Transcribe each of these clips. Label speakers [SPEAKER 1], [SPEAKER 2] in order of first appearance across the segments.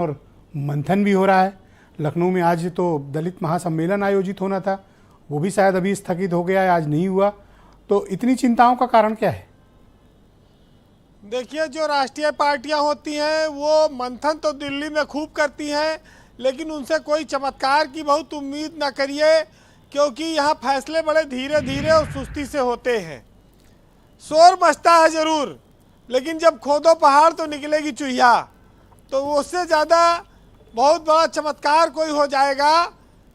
[SPEAKER 1] और मंथन भी हो रहा है। लखनऊ में आज तो दलित महासम्मेलन आयोजित होना था, वो भी शायद अभी स्थगित हो गया है, आज नहीं हुआ। तो इतनी चिंताओं का कारण क्या है?
[SPEAKER 2] देखिए, जो राष्ट्रीय पार्टियां होती हैं वो मंथन तो दिल्ली में खूब करती हैं, लेकिन उनसे कोई चमत्कार की बहुत उम्मीद ना करिए, क्योंकि यहाँ फैसले बड़े धीरे धीरे और सुस्ती से होते हैं। शोर मचता है ज़रूर, लेकिन जब खोदो पहाड़ तो निकलेगी चुहिया। तो उससे ज़्यादा बहुत बड़ा चमत्कार कोई हो जाएगा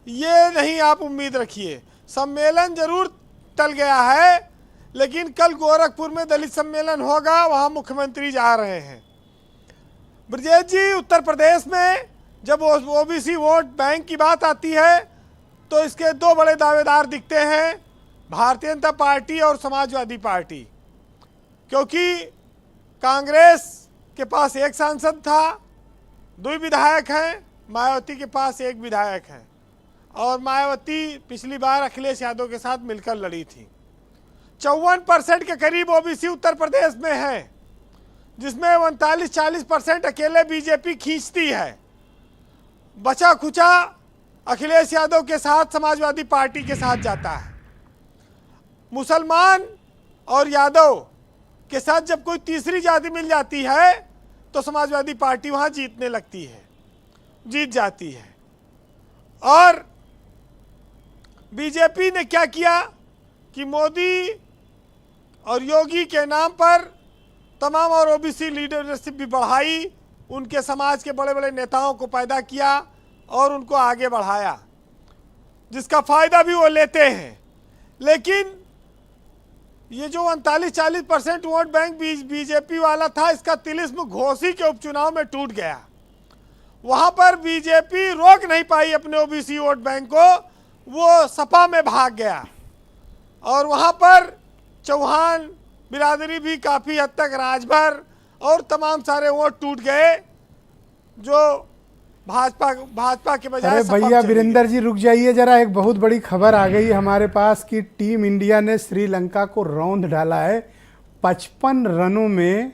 [SPEAKER 2] ये नहीं आप उम्मीद रखिए। सम्मेलन ज़रूर टल गया है, लेकिन कल गोरखपुर में दलित सम्मेलन होगा, वहाँ मुख्यमंत्री जा रहे हैं। ब्रजेश जी, उत्तर प्रदेश में जब ओबीसी वोट बैंक की बात आती है तो इसके दो बड़े दावेदार दिखते हैं, भारतीय जनता पार्टी और समाजवादी पार्टी। क्योंकि कांग्रेस के पास एक सांसद था, 2 विधायक हैं, मायावती के पास 1 विधायक है, और मायावती पिछली बार अखिलेश यादव के साथ मिलकर लड़ी थी। 54% के करीब ओबीसी उत्तर प्रदेश में है, जिसमें 39-40% अकेले बीजेपी खींचती है। बचा खुचा अखिलेश यादव के साथ समाजवादी पार्टी के साथ जाता है। मुसलमान और यादव के साथ जब कोई तीसरी जाति मिल जाती है तो समाजवादी पार्टी वहां जीतने लगती है, जीत जाती है। और बीजेपी ने क्या किया कि मोदी और योगी के नाम पर तमाम और ओबीसी लीडरशिप भी बढ़ाई, उनके समाज के बड़े बड़े नेताओं को पैदा किया और उनको आगे बढ़ाया, जिसका फायदा भी वो लेते हैं। लेकिन ये जो 39-40% वोट बैंक बीजेपी वाला था, इसका तिलिस्म घोसी के उपचुनाव में टूट गया। वहां पर बीजेपी रोक नहीं पाई अपने ओबीसी वोट बैंक को, वो सपा में भाग गया और वहां पर चौहान बिरादरी भी काफ़ी हद तक राजभर और तमाम सारे वोट टूट गए, जो भाजपा के बजाय।
[SPEAKER 1] अरे भैया वीरेंद्र जी रुक जाइए जरा, एक बहुत बड़ी खबर आ गई हमारे पास कि टीम इंडिया ने श्रीलंका को रौंद डाला है। 55 रनों में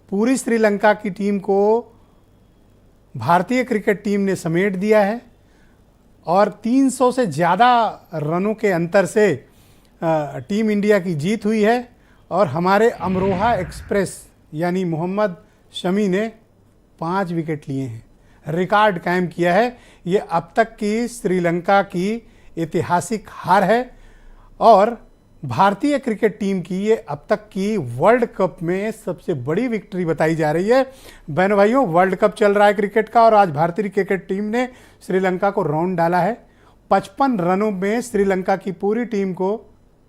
[SPEAKER 1] पूरी श्रीलंका की टीम को भारतीय क्रिकेट टीम ने समेट दिया है और 300 से ज़्यादा रनों के अंतर से टीम इंडिया की जीत हुई है। और हमारे अमरोहा एक्सप्रेस यानी मोहम्मद शमी ने 5 विकेट लिए हैं, रिकॉर्ड कायम किया है। ये अब तक की श्रीलंका की ऐतिहासिक हार है और भारतीय क्रिकेट टीम की ये अब तक की वर्ल्ड कप में सबसे बड़ी विक्ट्री बताई जा रही है। बहनों भाइयों, वर्ल्ड कप चल रहा है क्रिकेट का और आज भारतीय क्रिकेट टीम ने श्रीलंका को राउंड डाला है। 55 रनों में श्रीलंका की पूरी टीम को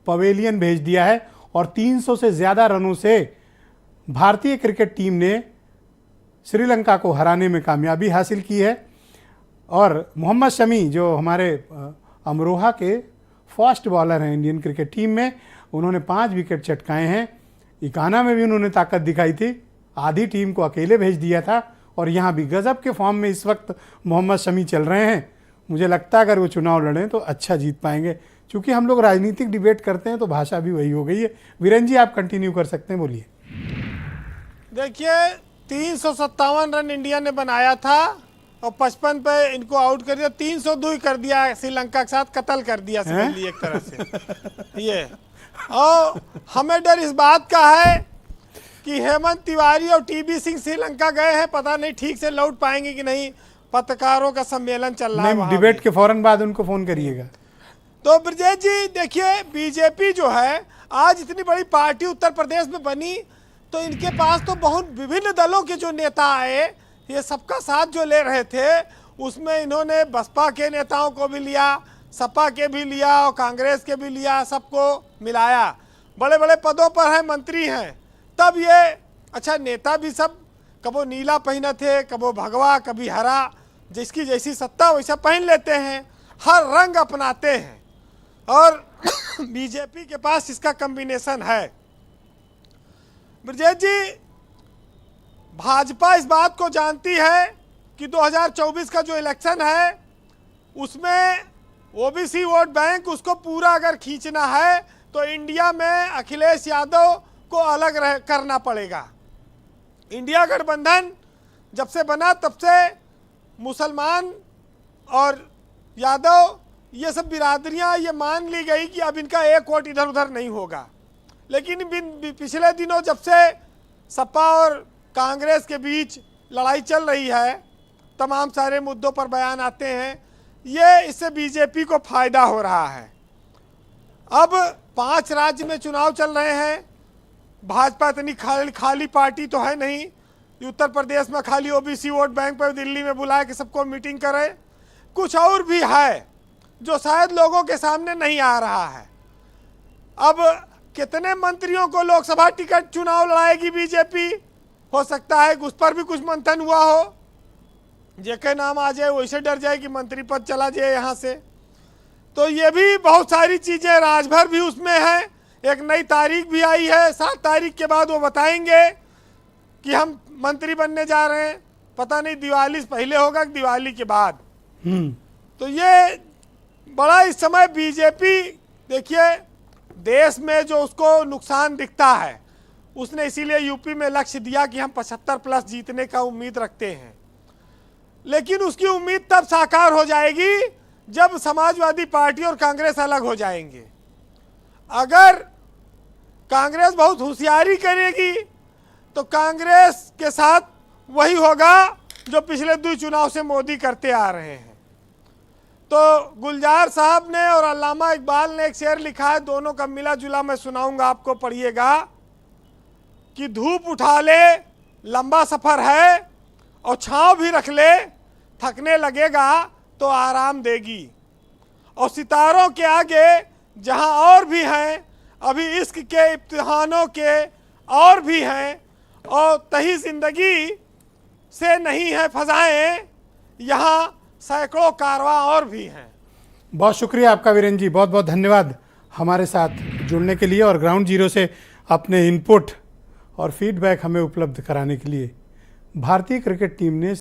[SPEAKER 1] पवेलियन भेज दिया है और 300 से ज़्यादा रनों से भारतीय क्रिकेट टीम ने श्रीलंका को हराने में कामयाबी हासिल की है। और मोहम्मद शमी जो हमारे अमरोहा के फास्ट बॉलर हैं इंडियन क्रिकेट टीम में, उन्होंने 5 विकेट चटकाए हैं। इकाना में भी उन्होंने ताकत दिखाई थी, आधी टीम को अकेले भेज दिया था और यहाँ भी गजब के फॉर्म में इस वक्त मोहम्मद शमी चल रहे हैं। मुझे लगता है अगर वो चुनाव लड़ें तो अच्छा जीत पाएंगे। चूँकि हम लोग राजनीतिक डिबेट करते हैं तो भाषा भी वही हो गई है। वीरेंद्र जी आप कंटिन्यू कर सकते हैं, बोलिए।
[SPEAKER 2] देखिए, 357 रन इंडिया ने बनाया था और 55 पे इनको आउट कर दिया, 302 कर दिया, श्रीलंका के साथ कत्ल कर दिया एक तरह से ये। और हमें डर इस बात का है कि हेमंत तिवारी और टीबी सिंह श्रीलंका गए हैं, पता नहीं ठीक से लौट पाएंगे कि नहीं। पत्रकारों का सम्मेलन चल रहा है,
[SPEAKER 1] डिबेट के फौरन बाद उनको फोन करिएगा।
[SPEAKER 2] तो ब्रजेश जी देखिए, बीजेपी जो है आज इतनी बड़ी पार्टी उत्तर प्रदेश में बनी, तो इनके पास तो बहुत विभिन्न दलों के जो नेता आए, ये सबका साथ जो ले रहे थे, उसमें इन्होंने बसपा के नेताओं को भी लिया, सपा के भी लिया और कांग्रेस के भी लिया, सबको मिलाया। बड़े बड़े पदों पर हैं, मंत्री हैं। तब ये अच्छा नेता भी सब कबो नीला पहने थे, कबो भगवा, कभी हरा, जिसकी जैसी सत्ता वैसा पहन लेते हैं, हर रंग अपनाते हैं। और बीजेपी के पास इसका कॉम्बिनेशन है। ब्रजेश जी, भाजपा इस बात को जानती है कि 2024 का जो इलेक्शन है उसमें ओबीसी वोट बैंक उसको पूरा अगर खींचना है तो इंडिया में अखिलेश यादव को अलग करना पड़ेगा। इंडिया गठबंधन जब से बना तब से मुसलमान और यादव ये सब बिरादरियां ये मान ली गई कि अब इनका एक वोट इधर उधर नहीं होगा। लेकिन पिछले दिनों जब से सपा और कांग्रेस के बीच लड़ाई चल रही है, तमाम सारे मुद्दों पर बयान आते हैं, ये इससे बीजेपी को फायदा हो रहा है। अब 5 राज्य में चुनाव चल रहे हैं। भाजपा इतनी खाली पार्टी तो है नहीं, उत्तर प्रदेश में खाली ओबीसी वोट बैंक पर दिल्ली में बुलाए कि सबको मीटिंग करे। कुछ और भी है जो शायद लोगों के सामने नहीं आ रहा है। अब कितने मंत्रियों को लोकसभा टिकट चुनाव लड़ाएगी बीजेपी, हो सकता है उस पर भी कुछ मंथन हुआ हो। जेके नाम आ जाए वैसे डर जाए कि मंत्री पद चला जाए यहाँ से। तो ये भी बहुत सारी चीजें, राजभर भी उसमें है। एक नई तारीख भी आई है, 7 तारीख के बाद वो बताएंगे कि हम मंत्री बनने जा रहे हैं। पता नहीं दिवाली से पहले होगा कि दिवाली के बाद। तो ये बड़ा इस समय बीजेपी, देखिए देश में जो उसको नुकसान दिखता है, उसने इसीलिए यूपी में लक्ष्य दिया कि हम 75+ जीतने का उम्मीद रखते हैं। लेकिन उसकी उम्मीद तब साकार हो जाएगी जब समाजवादी पार्टी और कांग्रेस अलग हो जाएंगे। अगर कांग्रेस बहुत होशियारी करेगी तो कांग्रेस के साथ वही होगा जो पिछले 2 चुनाव से मोदी करते आ रहे हैं। तो गुलजार साहब ने और अल्लामा इकबाल ने एक शेर लिखा है, दोनों का मिला जुला मैं सुनाऊंगा आपको, पढ़िएगा कि धूप उठा ले लंबा सफर है और छांव भी रख ले, थकने लगेगा तो आराम देगी। और सितारों के आगे जहां और भी हैं, अभी इश्क के इम्तिहानों के और भी हैं, और तही जिंदगी से नहीं है फजाएं, यहाँ सैकड़ों कारवां और भी हैं।
[SPEAKER 1] बहुत शुक्रिया आपका वीरेंद्र जी, बहुत बहुत धन्यवाद हमारे साथ जुड़ने के लिए और ग्राउंड जीरो से अपने इनपुट और फीडबैक हमें उपलब्ध कराने के लिए। भारतीय क्रिकेट टीम ने